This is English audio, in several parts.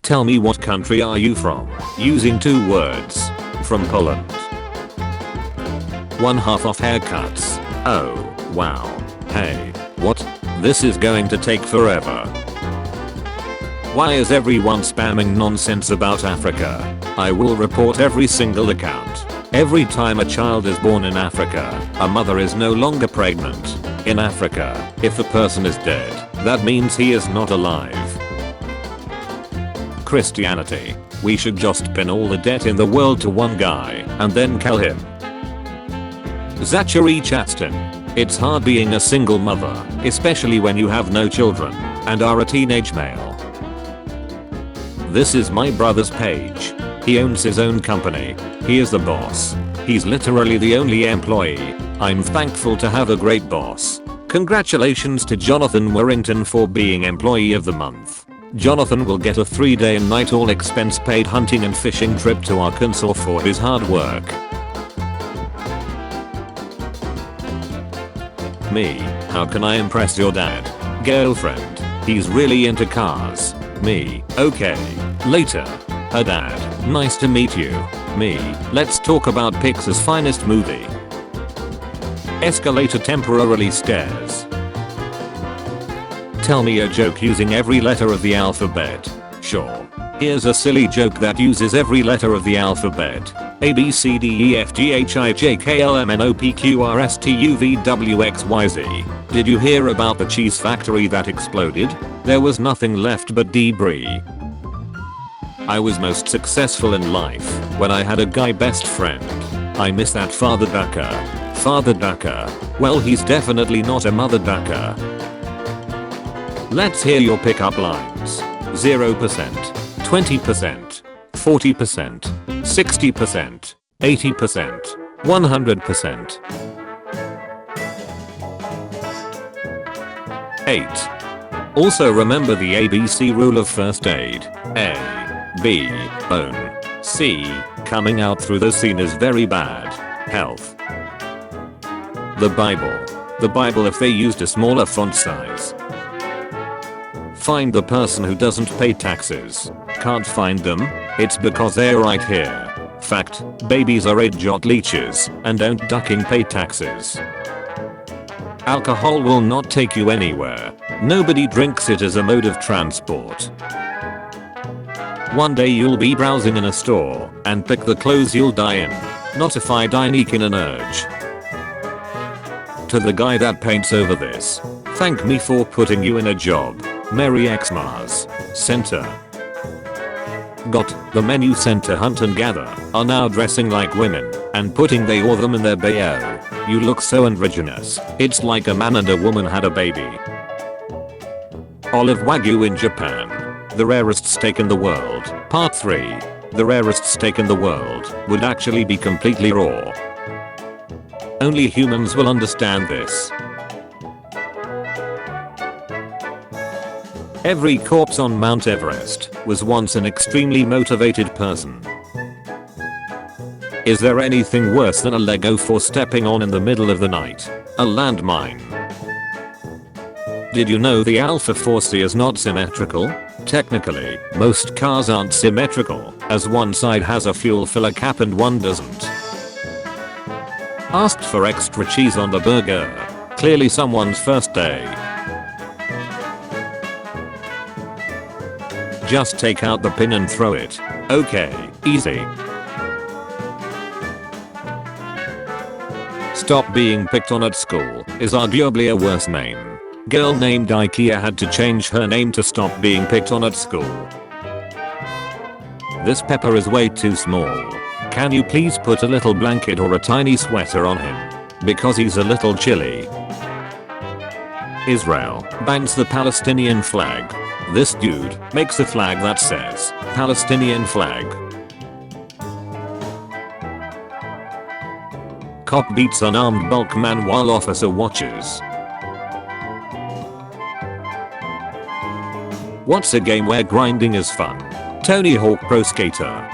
Tell me, what country are you from? Using 2 words. From Poland. 1/2 off haircuts. Oh, wow. Hey, what? This is going to take forever. Why is everyone spamming nonsense about Africa? I will report every single account. Every time a child is born in Africa, a mother is no longer pregnant. In Africa, if a person is dead, that means he is not alive. Christianity. We should just pin all the debt in the world to one guy and then kill him. Zachary Chaston. It's hard being a single mother, especially when you have no children and are a teenage male. This is my brother's page. He owns his own company. He is the boss. He's literally the only employee. I'm thankful to have a great boss. Congratulations to Jonathan Warrington for being Employee of the Month. Jonathan will get a 3-day and night all expense paid hunting and fishing trip to Arkansas for his hard work. Me, how can I impress your dad? Girlfriend, he's really into cars. Me, okay. Later. Her dad, nice to meet you. Me, let's talk about Pixar's finest movie. Escalator temporarily stairs. Tell me a joke using every letter of the alphabet. Sure. Here's a silly joke that uses every letter of the alphabet. A B C D E F G H I J K L M N O P Q R S T U V W X Y Z. Did you hear about the cheese factory that exploded? There was nothing left but debris. I was most successful in life when I had a guy best friend. I miss that father ducker. Father ducker. Well, he's definitely not a mother ducker. Let's hear your pickup lines. 0%, 20%, 40%, 60%, 80%, 100%. 8. Also remember the ABC rule of first aid. A, B, bone. C, coming out through the scene is very bad. Health. The Bible. The Bible if they used a smaller font size. Find the person who doesn't pay taxes. Can't find them? It's because they're right here. Fact, babies are 8-jot leeches and don't ducking pay taxes. Alcohol will not take you anywhere. Nobody drinks it as a mode of transport. One day you'll be browsing in a store and pick the clothes you'll die in. Not if I die in an urge. To the guy that paints over this. Thank me for putting you in a job. Merry Xmas. Center. Got the menu sent to hunt and gather are now dressing like women and putting they or them in their bio. You look so androgynous. It's like a man and a woman had a baby. Olive Wagyu in Japan. The rarest steak in the world. Part 3. The rarest steak in the world would actually be completely raw. Only humans will understand this. Every corpse on Mount Everest was once an extremely motivated person. Is there anything worse than a Lego for stepping on in the middle of the night? A landmine. Did you know the Alpha 4C is not symmetrical? Technically, most cars aren't symmetrical, as one side has a fuel filler cap and one doesn't. Asked for extra cheese on the burger. Clearly someone's first day. Just take out the pin and throw it. Okay, easy. Stop being picked on at school is arguably a worse name. Girl named IKEA had to change her name to stop being picked on at school. This pepper is way too small. Can you please put a little blanket or a tiny sweater on him? Because he's a little chilly. Israel bans the Palestinian flag. This dude makes a flag that says Palestinian flag. Cop beats unarmed bulk man while officer watches. What's a game where grinding is fun? Tony Hawk Pro Skater.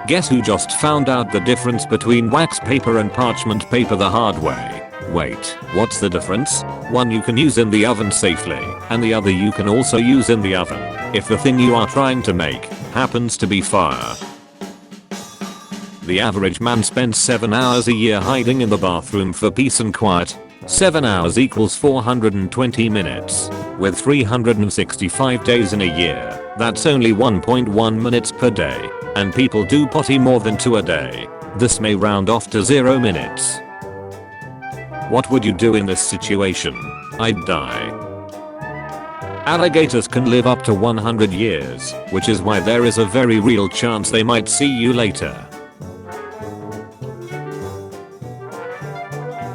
Guess who just found out the difference between wax paper and parchment paper the hard way? Wait, what's the difference? One you can use in the oven safely, and the other you can also use in the oven, if the thing you are trying to make happens to be fire. The average man spends 7 hours a year hiding in the bathroom for peace and quiet. 7 hours equals 420 minutes. With 365 days in a year, that's only 1.1 minutes per day. And people do potty more than 2 a day. This may round off to 0 minutes. What would you do in this situation? I'd die. Alligators can live up to 100 years, which is why there is a very real chance they might see you later.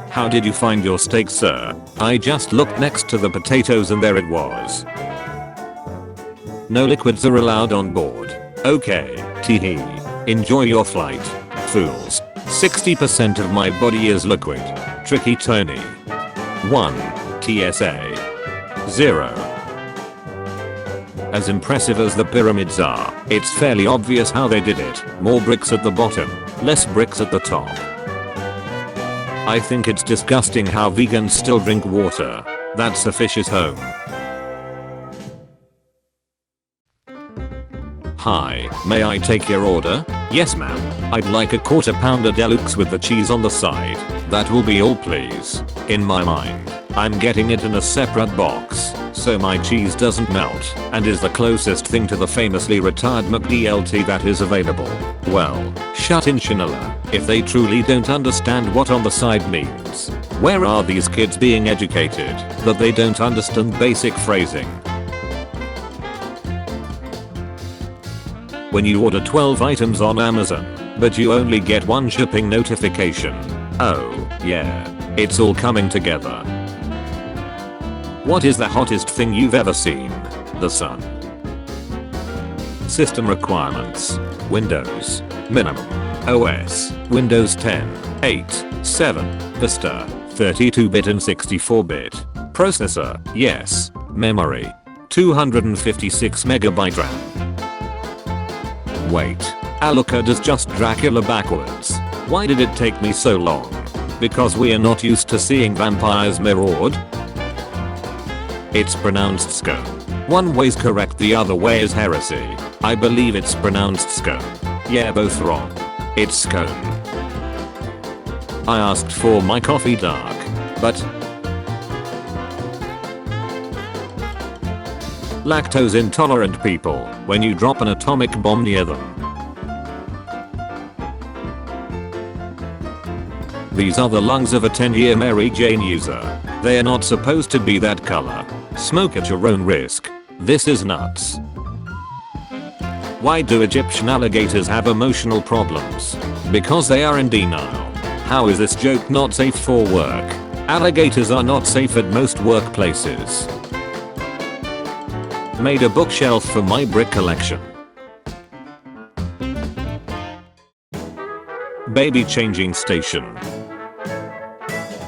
How did you find your steak, sir? I just looked next to the potatoes and there it was. No liquids are allowed on board. Okay, teehee. Enjoy your flight, fools. 60% of my body is liquid. Tricky Tony. 1. TSA. 0. As impressive as the pyramids are, it's fairly obvious how they did it. More bricks at the bottom, less bricks at the top. I think it's disgusting how vegans still drink water. That's a fish's home. Hi, may I take your order? Yes ma'am. I'd like a quarter pounder deluxe with the cheese on the side. That will be all please. In my mind, I'm getting it in a separate box, so my cheese doesn't melt, and is the closest thing to the famously retired McDLT that is available. Well, shut in Shinola, if they truly don't understand what on the side means. Where are these kids being educated, that they don't understand basic phrasing? When you order 12 items on Amazon, but you only get one shipping notification. Oh, yeah. It's all coming together. What is the hottest thing you've ever seen? The sun. System requirements. Windows. Minimum. OS. Windows 10, 8, 7, Vista. 32-bit and 64-bit. Processor. Yes. Memory. 256 MB RAM. Wait. Alucard is just Dracula backwards. Why did it take me so long? Because we are not used to seeing vampires mirrored? It's pronounced scone. One way's correct, the other way is heresy. I believe it's pronounced scone. Yeah, both wrong. It's scone. I asked for my coffee dark, but lactose intolerant people, when you drop an atomic bomb near them. These are the lungs of a 10-year Mary Jane user. They are not supposed to be that color. Smoke at your own risk. This is nuts. Why do Egyptian alligators have emotional problems? Because they are in denial. How is this joke not safe for work? Alligators are not safe at most workplaces. Made a bookshelf for my brick collection. Baby changing station.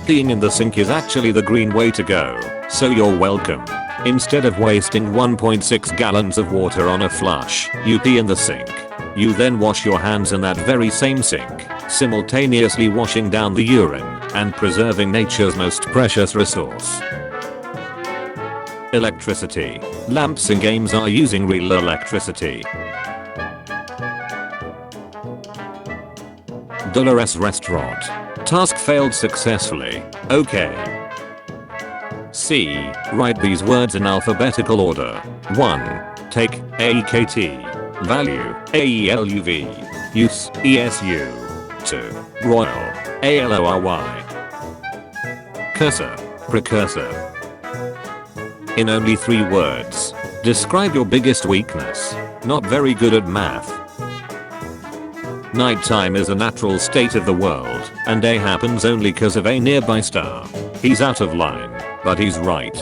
Peeing in the sink is actually the green way to go, so you're welcome. Instead of wasting 1.6 gallons of water on a flush, you pee in the sink. You then wash your hands in that very same sink, simultaneously washing down the urine and preserving nature's most precious resource. Electricity. Lamps in games are using real electricity. Dolores Restaurant. Task failed successfully. Okay. C. Write these words in alphabetical order. 1. Take. AKT. Value. AELUV. Use. ESU. 2. Royal. ALORY. Cursor. Precursor. In only 3 words. Describe your biggest weakness. Not very good at math. Nighttime is a natural state of the world, and day happens only cause of a nearby star. He's out of line, but he's right.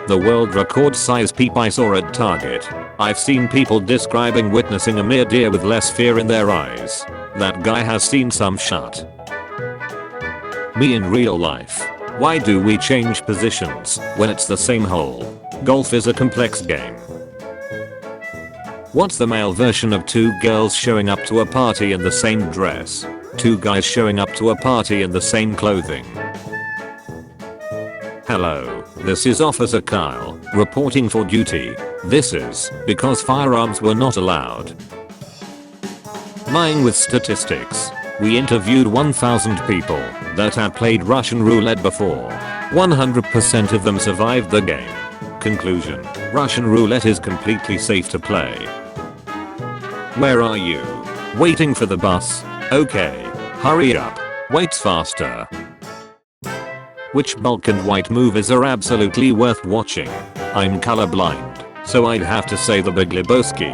The world record size peep I saw at Target. I've seen people describing witnessing a mere deer with less fear in their eyes. That guy has seen some shut. Me in real life. Why do we change positions when it's the same hole? Golf is a complex game. What's the male version of 2 girls showing up to a party in the same dress? Two guys showing up to a party in the same clothing. Hello, this is Officer Kyle, reporting for duty. This is because firearms were not allowed. Lying with statistics. We interviewed 1,000 people that had played Russian roulette before. 100% of them survived the game. Conclusion: Russian roulette is completely safe to play. Where are you? Waiting for the bus? Okay. Hurry up. Waits faster. Which bulk and white movies are absolutely worth watching? I'm colorblind, so I'd have to say The Big Lebowski.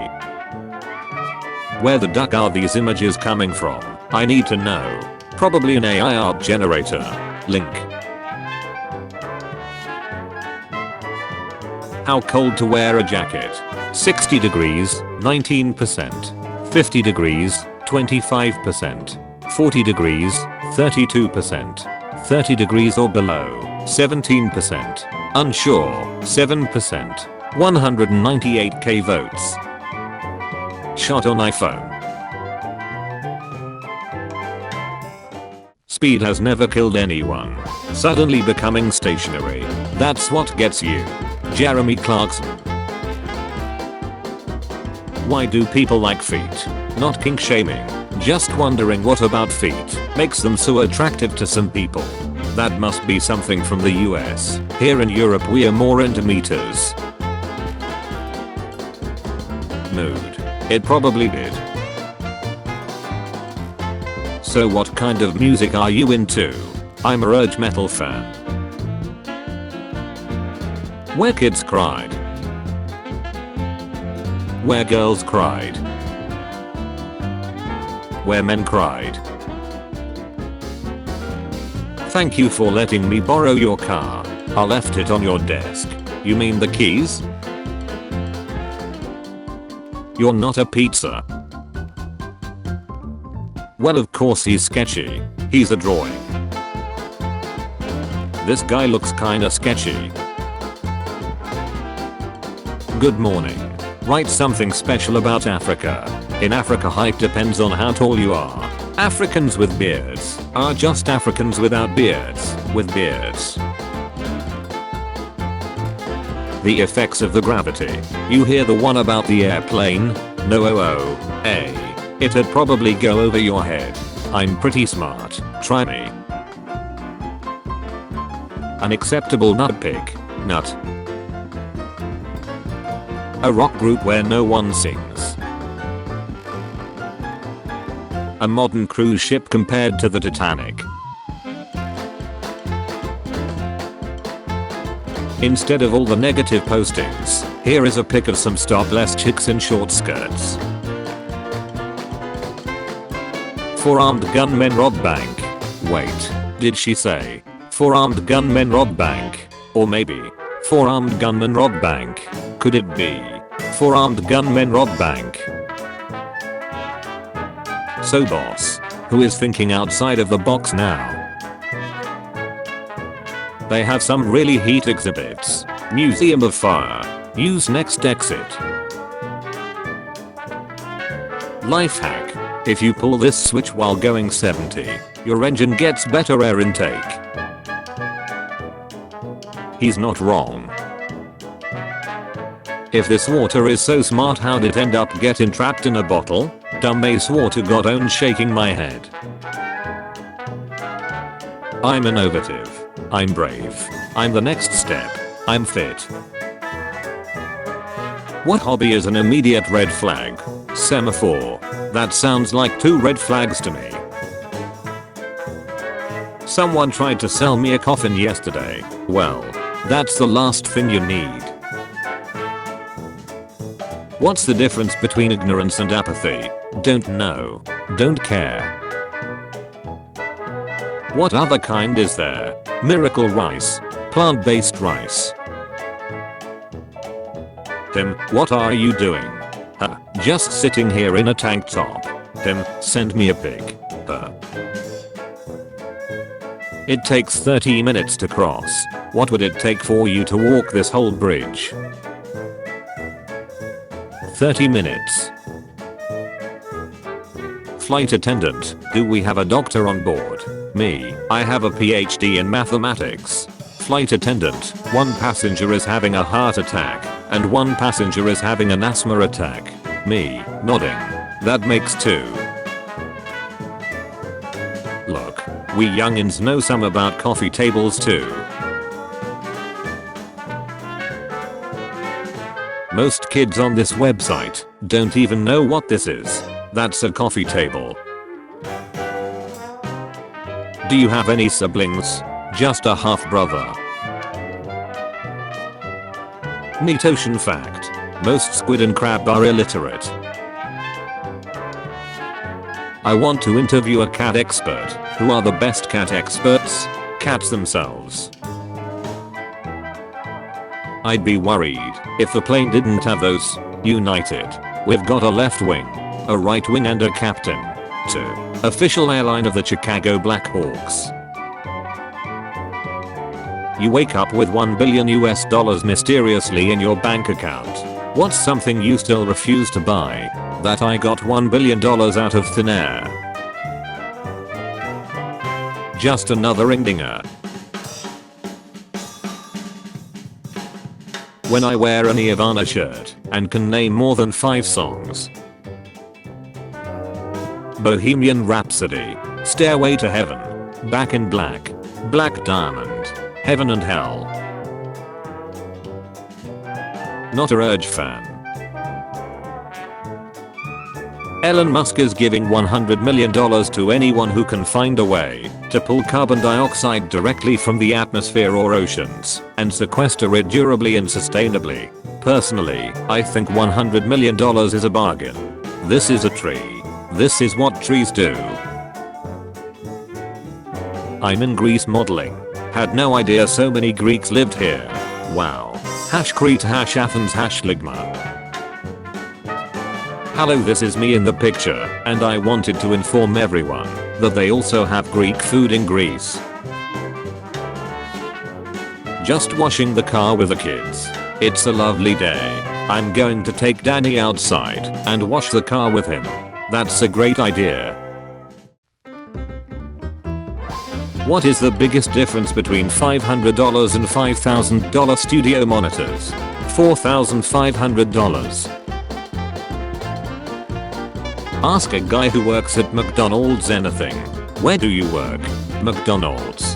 Where the duck are these images coming from? I need to know. Probably an AI art generator. Link. How cold to wear a jacket? 60 degrees, 19%. 50 degrees, 25%. 40 degrees, 32%. 30 degrees or below, 17%. Unsure, 7%. 198k votes. Shot on iPhone. Speed has never killed anyone. Suddenly becoming stationary. That's what gets you. Jeremy Clarkson. Why do people like feet? Not kink shaming. Just wondering what about feet makes them so attractive to some people. That must be something from the US. Here in Europe we are more into meters. Mood. It probably did. So what kind of music are you into? I'm a Urge metal fan. Where kids cried. Where girls cried. Where men cried. Thank you for letting me borrow your car. I left it on your desk. You mean the keys? You're not a pizza. Well, of course he's sketchy. He's a drawing. This guy looks kinda sketchy. Good morning. Write something special about Africa. In Africa, height depends on how tall you are. Africans with beards are just Africans without beards, with beards. The effects of the gravity. You hear the one about the airplane? No, it'd probably go over your head. I'm pretty smart. Try me. An acceptable nut pig. Nut. A rock group where no one sings. A modern cruise ship compared to the Titanic. Instead of all the negative postings, here is a pic of some stopless chicks in short skirts. 4 armed gunmen rob bank. Wait, did she say 4 armed gunmen rob bank? Or maybe 4 armed gunmen rob bank? Could it be 4 armed gunmen rob bank? So boss, who is thinking outside of the box now? They have some really heat exhibits. Museum of Fire. Use next exit. Life hack. If you pull this switch while going 70, your engine gets better air intake. He's not wrong. If this water is so smart, how'd it end up getting trapped in a bottle? Dumb ace water got owned. Shaking my head. I'm innovative. I'm brave. I'm the next step. I'm fit. What hobby is an immediate red flag? Semaphore. That sounds like 2 red flags to me. Someone tried to sell me a coffin yesterday. Well, that's the last thing you need. What's the difference between ignorance and apathy? Don't know. Don't care. What other kind is there? Miracle rice. Plant-based rice. Tim, what are you doing? Just sitting here in a tank top. Tim, send me a pic. It takes 30 minutes to cross. What would it take for you to walk this whole bridge? 30 minutes. Flight attendant, do we have a doctor on board? Me, I have a PhD in mathematics. Flight attendant, one passenger is having a heart attack, and one passenger is having an asthma attack. Me, nodding. That makes 2. Look, we youngins know some about coffee tables too. Most kids on this website don't even know what this is. That's a coffee table. Do you have any siblings? Just a half brother. Neat ocean fact. Most squid and crab are illiterate. I want to interview a cat expert. Who are the best cat experts? Cats themselves. I'd be worried if the plane didn't have those. United. We've got a left wing, a right wing and a captain. 2. Official airline of the Chicago Blackhawks. You wake up with $1 billion mysteriously in your bank account. What's something you still refuse to buy? That I got $1 billion out of thin air. Just another ring-dinger. When I wear a Nirvana shirt and can name more than 5 songs. Bohemian Rhapsody, Stairway to Heaven, Back in Black, Black Diamond, Heaven and Hell. Not a Urge fan. Elon Musk is giving $100 million to anyone who can find a way to pull carbon dioxide directly from the atmosphere or oceans and sequester it durably and sustainably. Personally, I think $100 million is a bargain. This is a tree. This is what trees do. I'm in Greece modeling. Had no idea so many Greeks lived here. Wow. Crete Athens Ligma. Hello, this is me in the picture, and I wanted to inform everyone that they also have Greek food in Greece. Just washing the car with the kids. It's a lovely day. I'm going to take Danny outside and wash the car with him. That's a great idea. What is the biggest difference between $500 and $5,000 studio monitors? $4,500. Ask a guy who works at McDonald's anything. Where do you work? McDonald's.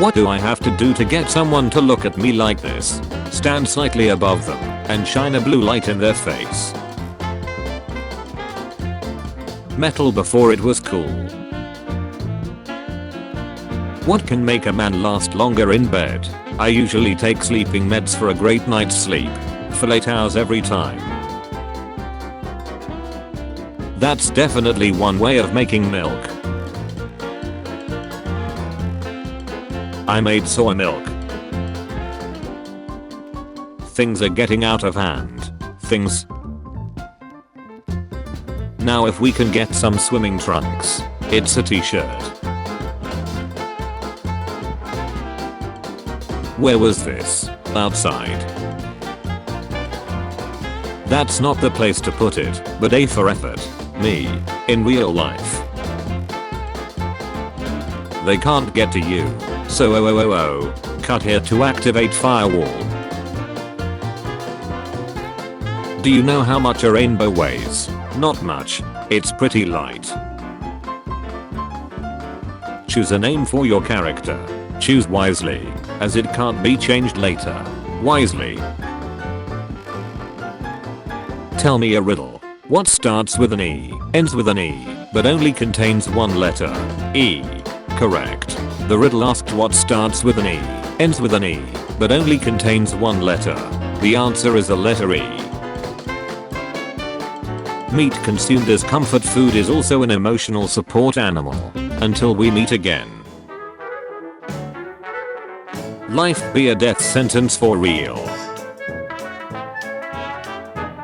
What do I have to do to get someone to look at me like this? Stand slightly above them and shine a blue light in their face. Metal before it was cool. What can make a man last longer in bed? I usually take sleeping meds for a great night's sleep. For 8 hours every time. That's definitely one way of making milk. I made soy milk. Things are getting out of hand. Things. Now if we can get some swimming trunks. It's a t-shirt. Where was this? Outside. That's not the place to put it, but A for effort. Me. In real life. They can't get to you. So cut here to activate firewall. Do you know how much a rainbow weighs? Not much. It's pretty light. Choose a name for your character. Choose wisely, as it can't be changed later. Wisely. Tell me a riddle. What starts with an E, ends with an E, but only contains one letter? E. Correct. The riddle asked what starts with an E, ends with an E, but only contains one letter. The answer is the letter E. Meat consumed as comfort food is also an emotional support animal. Until we meet again. Life be a death sentence for real.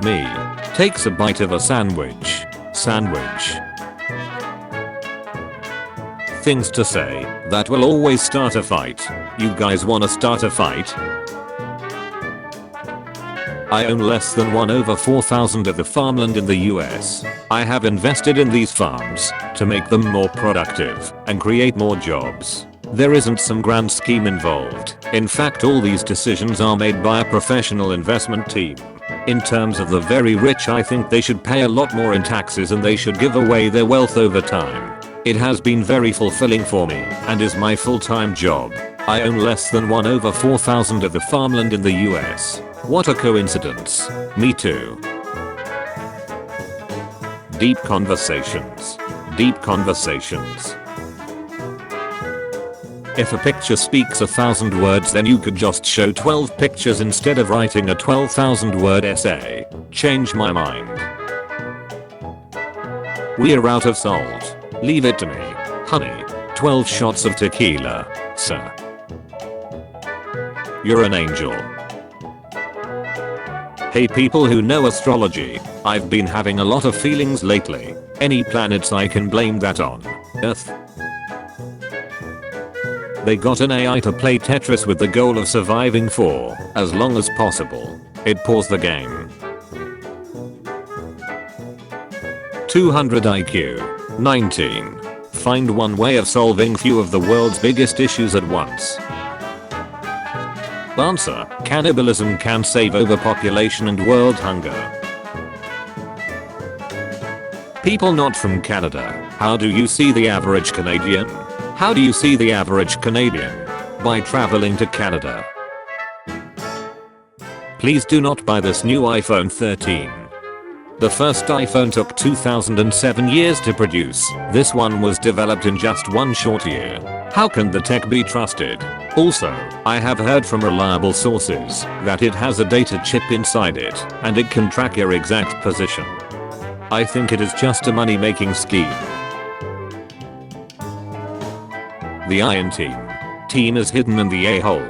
Me. Takes a bite of a sandwich. Sandwich. Things to say that will always start a fight. You guys wanna start a fight? I own less than 1/4,000 of the farmland in the US. I have invested in these farms to make them more productive and create more jobs. There isn't some grand scheme involved. In fact, all these decisions are made by a professional investment team. In terms of the very rich, I think they should pay a lot more in taxes and they should give away their wealth over time. It has been very fulfilling for me and is my full-time job. I own less than 1/4,000 of the farmland in the US. What a coincidence. Me too. Deep conversations. Deep conversations. If a picture speaks 1,000 words, then you could just show 12 pictures instead of writing a 12,000 word essay. Change my mind. We're out of salt. Leave it to me, honey. 12 shots of tequila, sir. You're an angel. Hey people who know astrology, I've been having a lot of feelings lately. Any planets I can blame that on? Earth? They got an AI to play Tetris with the goal of surviving for as long as possible. It paused the game. 200 IQ. 19. Find one way of solving few of the world's biggest issues at once. Answer: cannibalism can save overpopulation and world hunger. People not from Canada, how do you see the average Canadian? How do you see the average Canadian? By traveling to Canada. Please do not buy this new iPhone 13. The first iPhone took 2007 years to produce. This one was developed in just one short year. How can the tech be trusted? Also, I have heard from reliable sources that it has a data chip inside it and it can track your exact position. I think it is just a money-making scheme. The Iron Team is hidden in the a-hole.